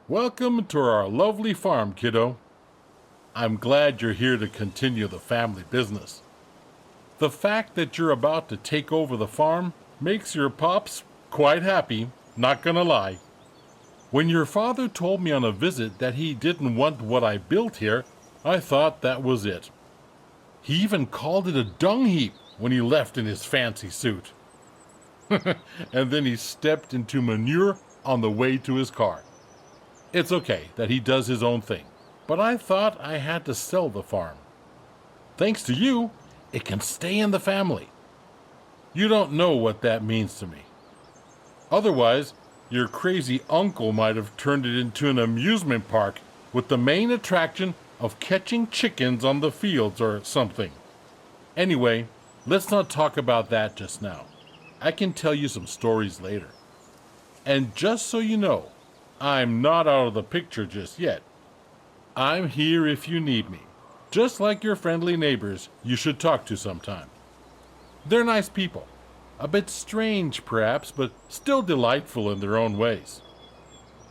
Welcome to our lovely farm, kiddo. I'm glad you're here to continue the family business. The fact that you're about to take over the farm makes your pops quite happy, not gonna lie. When your father told me on a visit that he didn't want what I built here, I thought that was it. He even called it a dung heap when he left in his fancy suit. And then he stepped into manure on the way to his car. It's okay that he does his own thing, but I thought I had to sell the farm. Thanks to you, it can stay in the family. You don't know what that means to me. Otherwise, your crazy uncle might have turned it into an amusement park with the main attraction of catching chickens on the fields or something. Anyway, let's not talk about that just now. I can tell you some stories later. And just so you know, I'm not out of the picture just yet. I'm here if you need me, just like your friendly neighbors you should talk to sometime. They're nice people, a bit strange perhaps, but still delightful in their own ways.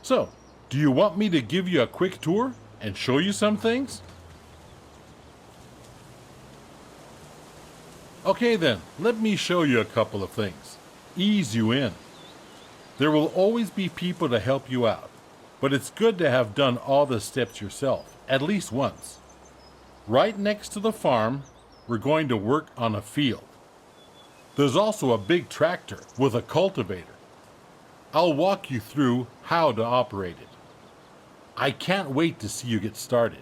So, do you want me to give you a quick tour and show you some things? Okay then, let me show you a couple of things. Ease you in. There will always be people to help you out, but it's good to have done all the steps yourself, at least once. Right next to the farm, we're going to work on a field. There's also a big tractor with a cultivator. I'll walk you through how to operate it. I can't wait to see you get started.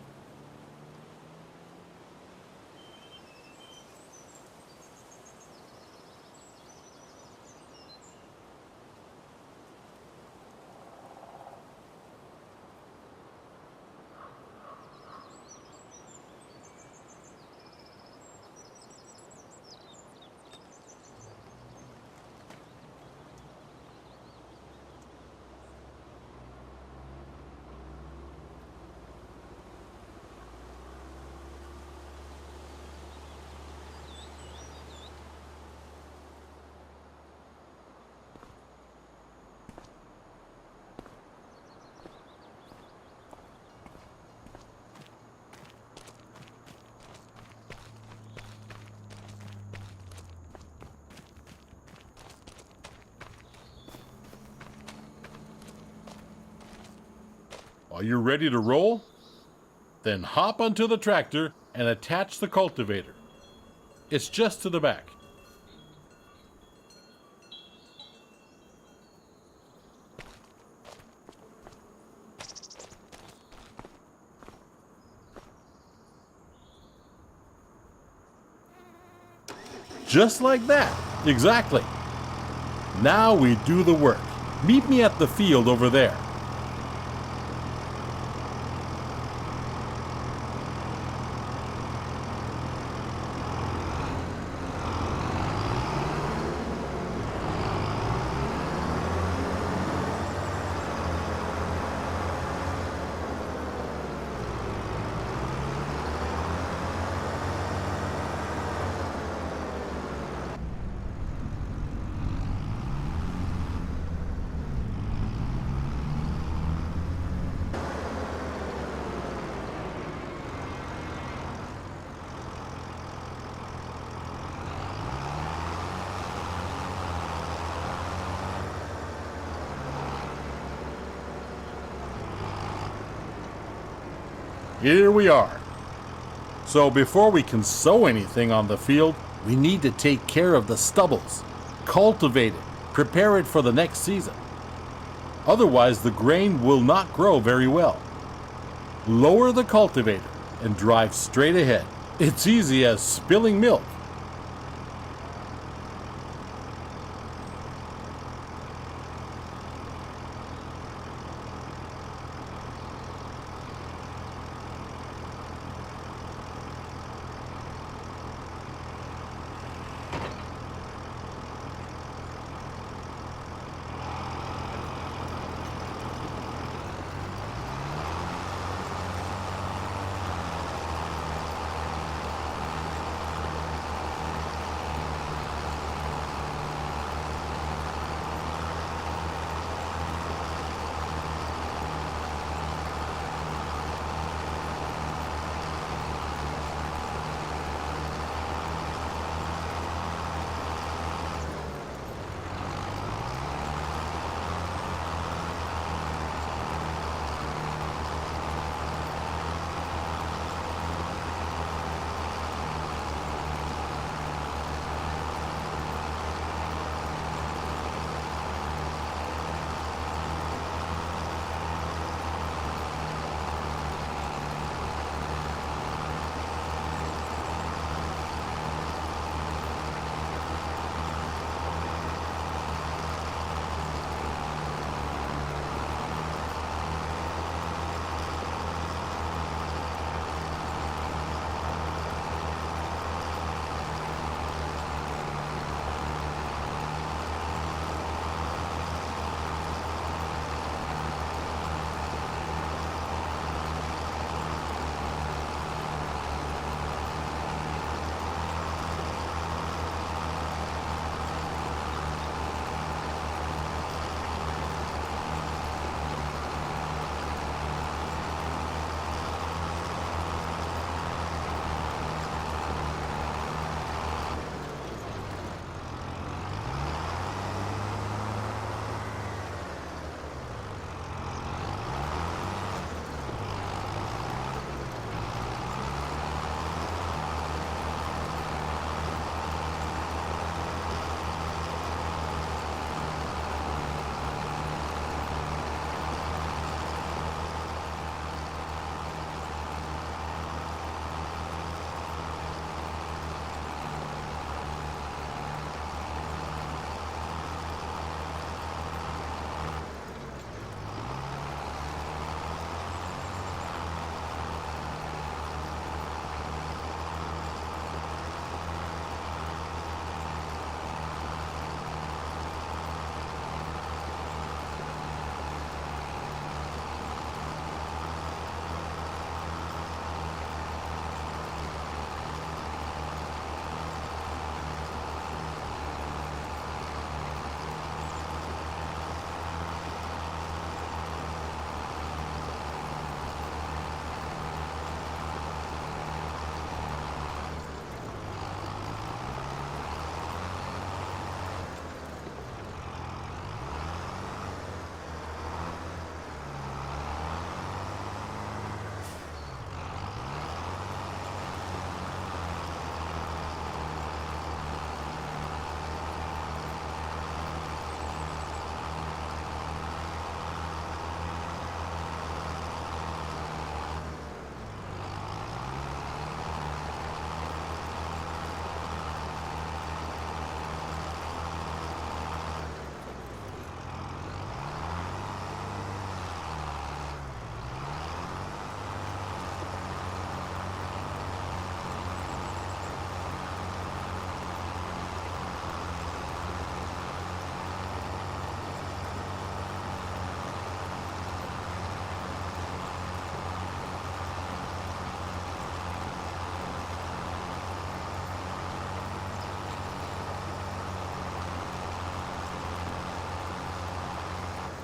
Are you ready to roll? Then hop onto the tractor and attach the cultivator. It's just to the back. Just like that. Exactly. Now we do the work. Meet me at the field over there. Here we are. So before we can sow anything on the field, we need to take care of the stubbles, cultivate it, prepare it for the next season. Otherwise, the grain will not grow very well. Lower the cultivator and drive straight ahead. It's easy as spilling milk.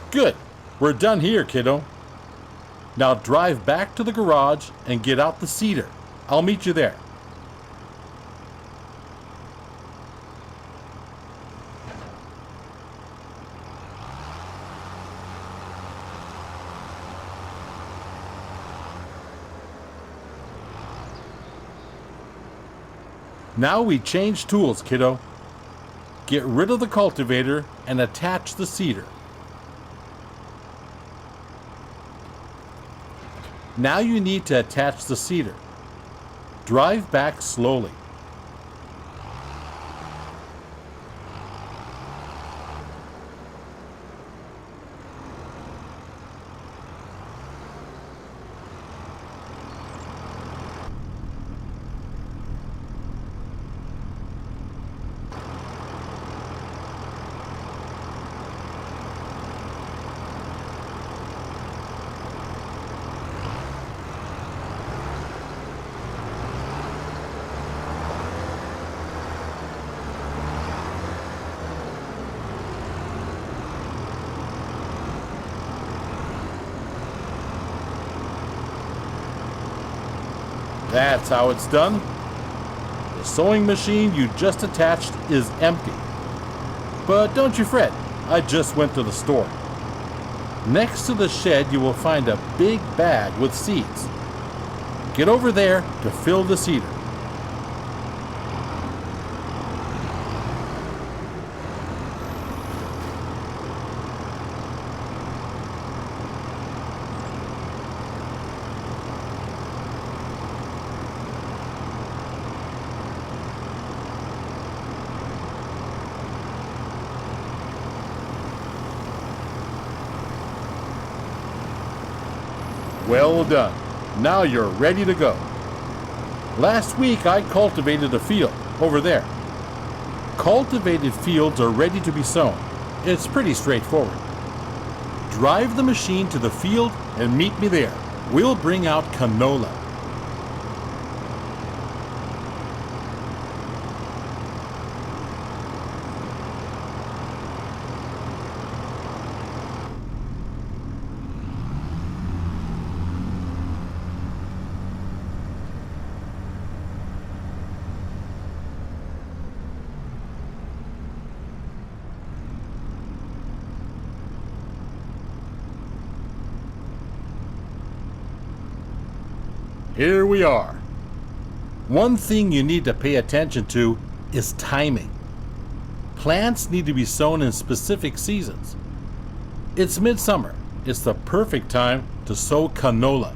Good. We're done here, kiddo. Now drive back to the garage and get out the seeder. I'll meet you there. Now we change tools, kiddo. Get rid of the cultivator and attach the seeder. Now you need to attach the seeder. Drive back slowly. That's how it's done. The sewing machine you just attached is empty. But don't you fret, I just went to the store. Next to the shed you will find a big bag with seeds. Get over there to fill the seeder. Well done. Now you're ready to go. Last week I cultivated a field over there. Cultivated fields are ready to be sown. It's pretty straightforward. Drive the machine to the field and meet me there. We'll bring out canola. Here we are. One thing you need to pay attention to is timing. Plants need to be sown in specific seasons. It's midsummer. It's the perfect time to sow canola.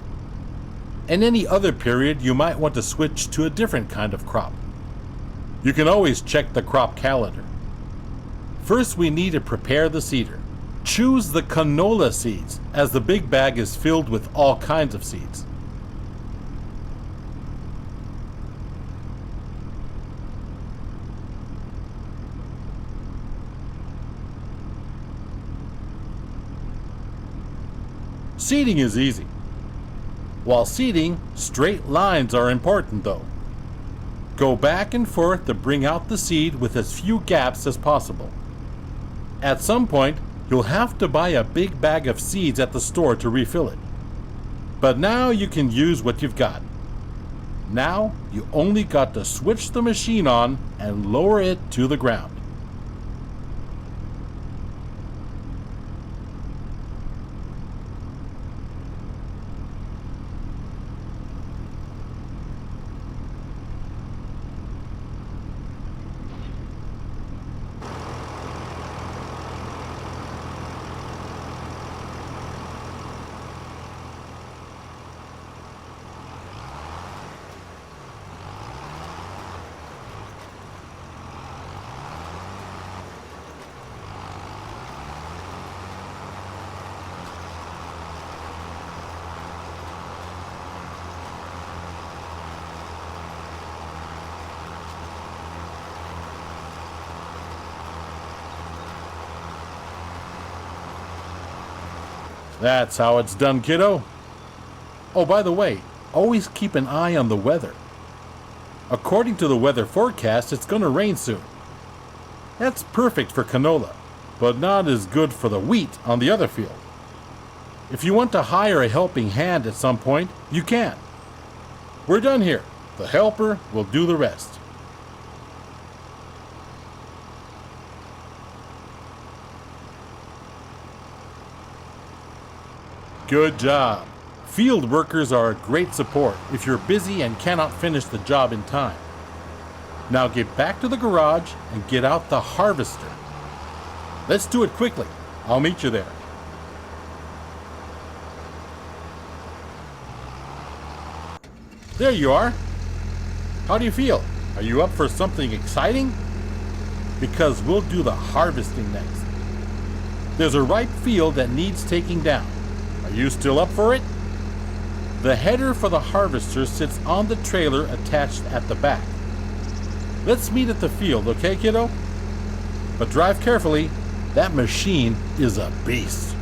In any other period, you might want to switch to a different kind of crop. You can always check the crop calendar. First, we need to prepare the seeder. Choose the canola seeds, as the big bag is filled with all kinds of seeds. Seeding is easy. While seeding, straight lines are important though. Go back and forth to bring out the seed with as few gaps as possible. At some point, you'll have to buy a big bag of seeds at the store to refill it. But now you can use what you've got. Now you only got to switch the machine on and lower it to the ground. That's how it's done, kiddo. Oh, by the way, always keep an eye on the weather. According to the weather forecast, it's going to rain soon. That's perfect for canola. but not as good for the wheat on the other field. If you want to hire a helping hand at some point, you can. We're done here. The helper will do the rest. Good job. Field workers are a great support if you're busy and cannot finish the job in time. Now get back to the garage and get out the harvester. Let's do it quickly. I'll meet you there. There you are. How do you feel? Are you up for something exciting? Because we'll do the harvesting next. There's a ripe field that needs taking down. Are you still up for it? The header for the harvester sits on the trailer attached at the back. Let's meet at the field, okay, kiddo? But drive carefully. That machine is a beast.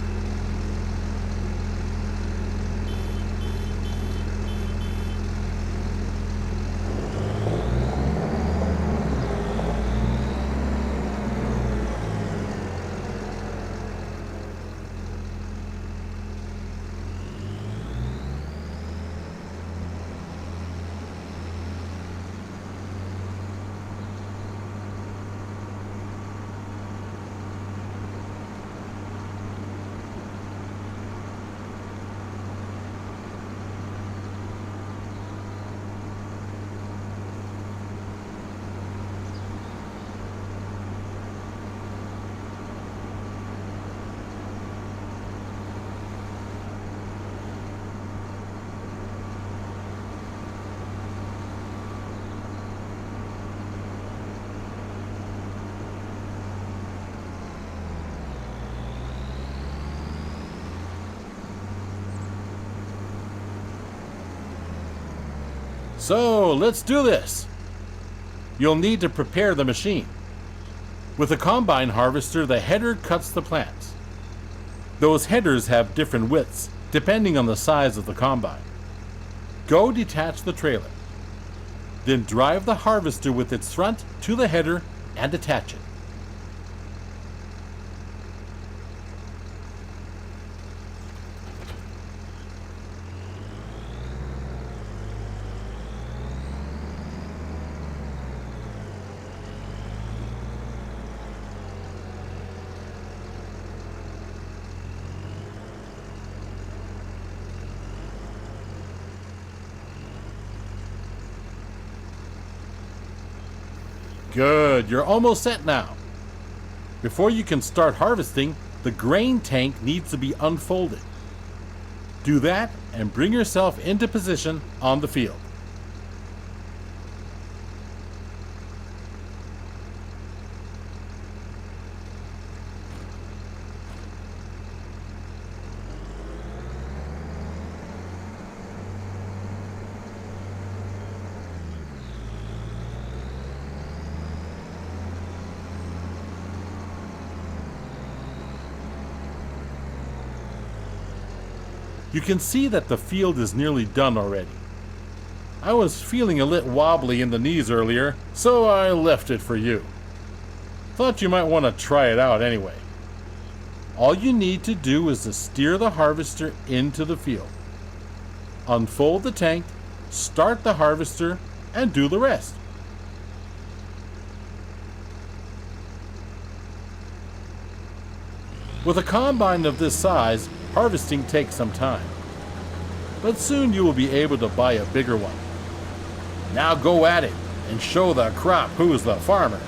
So let's do this. You'll need to prepare the machine. With a combine harvester, the header cuts the plants. Those headers have different widths depending on the size of the combine. Go detach the trailer. Then drive the harvester with its front to the header and attach it. Good, you're almost set now. Before you can start harvesting, the grain tank needs to be unfolded. Do that and bring yourself into position on the field. You can see that the field is nearly done already. I was feeling a little wobbly in the knees earlier, so I left it for you. Thought you might want to try it out anyway. All you need to do is to steer the harvester into the field. Unfold the tank, start the harvester, and do the rest. With a combine of this size, harvesting takes some time. But soon you will be able to buy a bigger one. Now go at it and show the crop who's the farmer.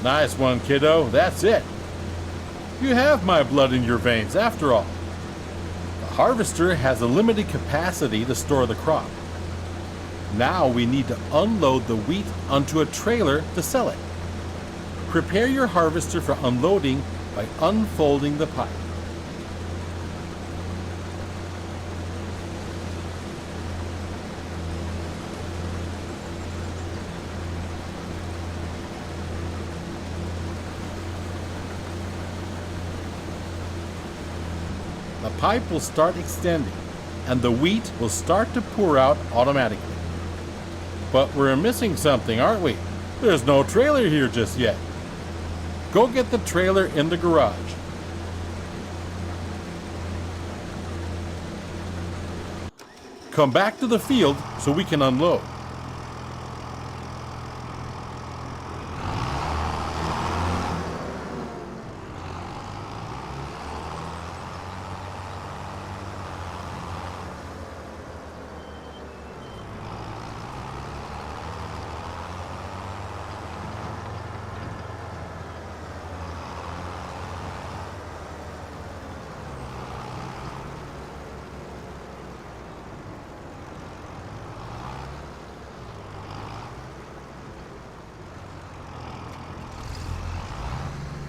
Nice one, kiddo. That's it. You have my blood in your veins, after all. The harvester has a limited capacity to store the crop. Now we need to unload the wheat onto a trailer to sell it. Prepare your harvester for unloading by unfolding the pipe. The pipe will start extending, and the wheat will start to pour out automatically. But we're missing something, aren't we? There's no trailer here just yet. Go get the trailer in the garage. Come back to the field so we can unload.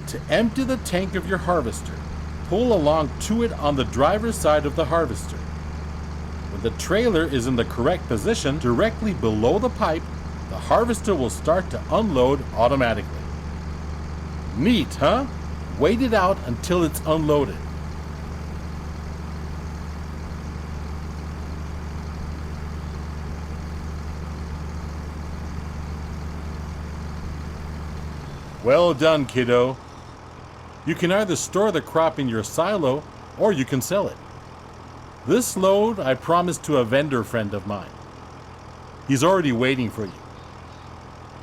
To empty the tank of your harvester, pull along to it on the driver's side of the harvester. When the trailer is in the correct position directly below the pipe, the harvester will start to unload automatically. Neat, huh? Wait it out until it's unloaded. Well done, kiddo. You can either store the crop in your silo or you can sell it. This load I promised to a vendor friend of mine. He's already waiting for you.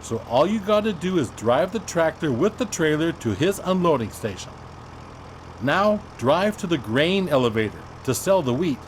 So all you gotta do is drive the tractor with the trailer to his unloading station. Now drive to the grain elevator to sell the wheat.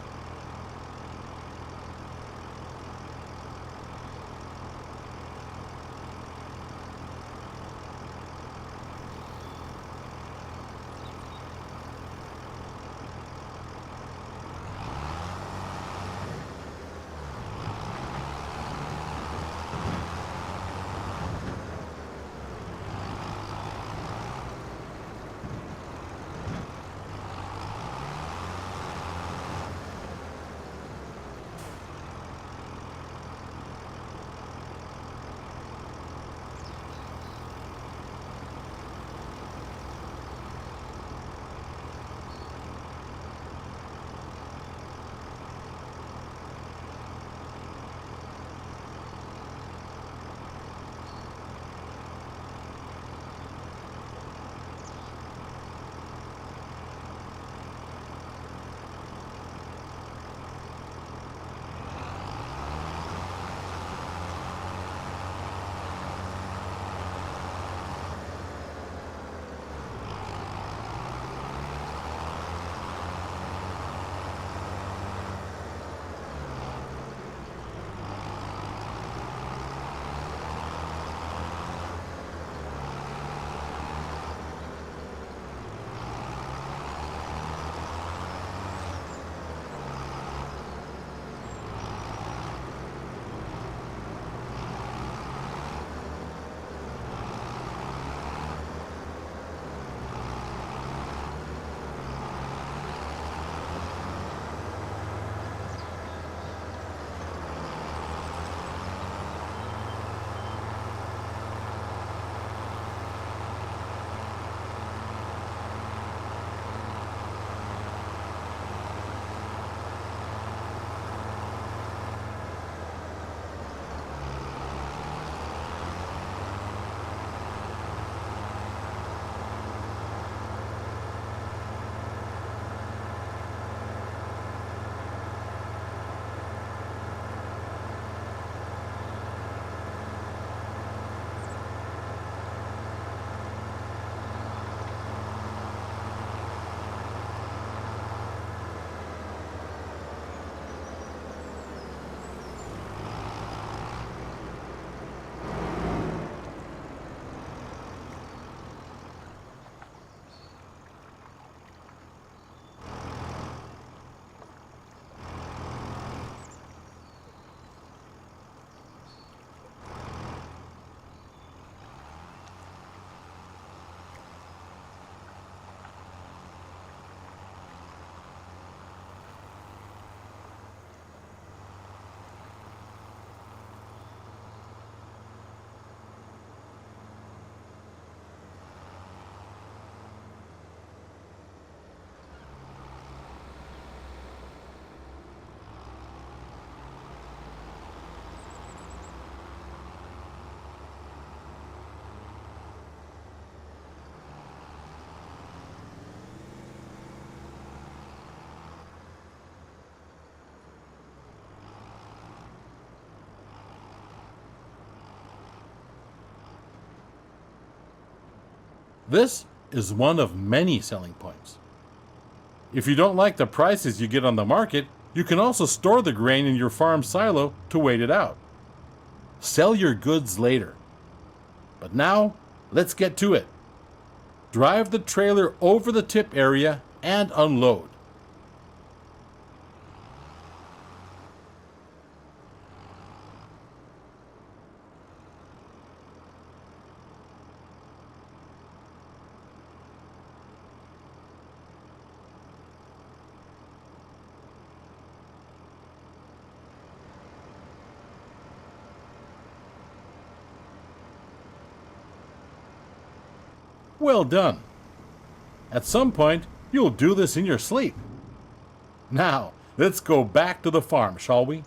This is one of many selling points. If you don't like the prices you get on the market, you can also store the grain in your farm silo to wait it out. Sell your goods later. But now, let's get to it. Drive the trailer over the tip area and unload. Well done. At some point, you'll do this in your sleep. Now, let's go back to the farm, shall we?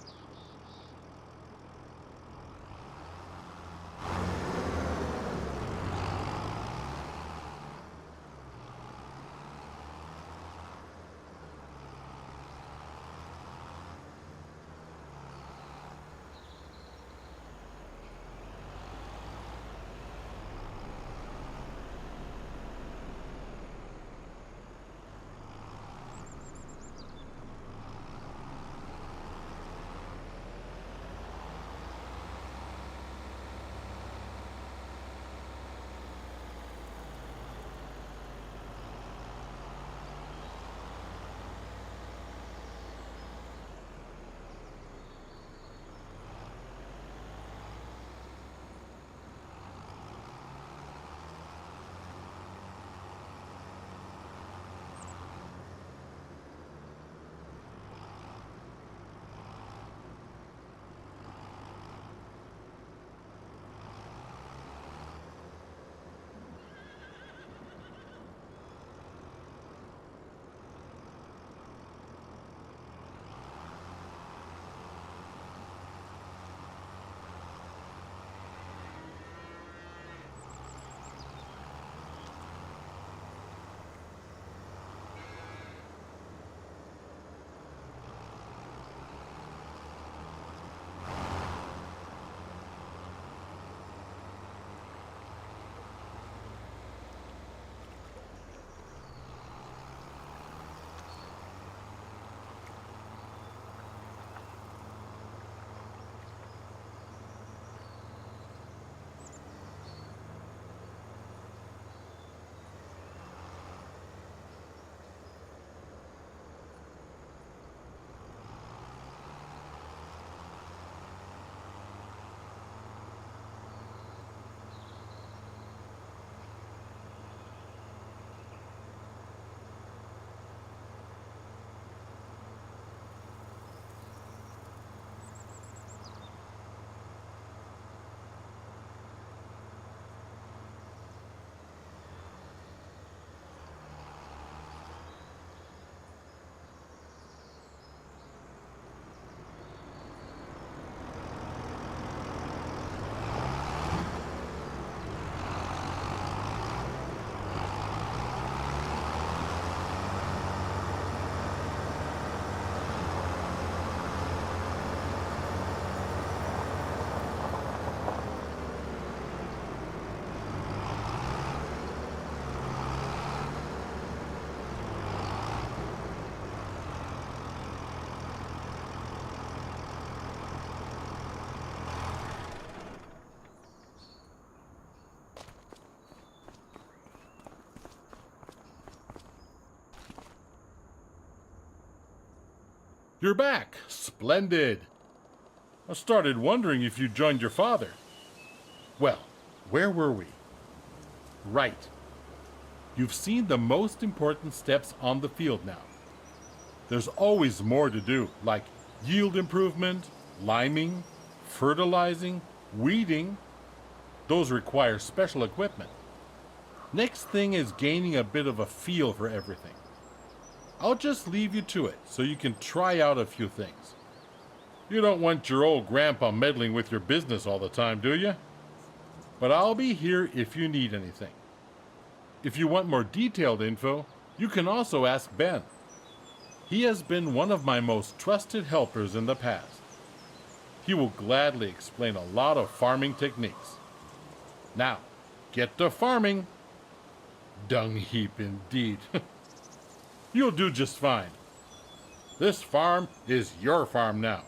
You're back. Splendid. I started wondering if you joined your father. Well, where were we? Right. You've seen the most important steps on the field now. There's always more to do, like yield improvement, liming, fertilizing, weeding. Those require special equipment. Next thing is gaining a bit of a feel for everything. I'll just leave you to it so you can try out a few things. You don't want your old grandpa meddling with your business all the time, do you? But I'll be here if you need anything. If you want more detailed info, you can also ask Ben. He has been one of my most trusted helpers in the past. He will gladly explain a lot of farming techniques. Now, get to farming! Dung heap indeed. You'll do just fine. This farm is your farm now.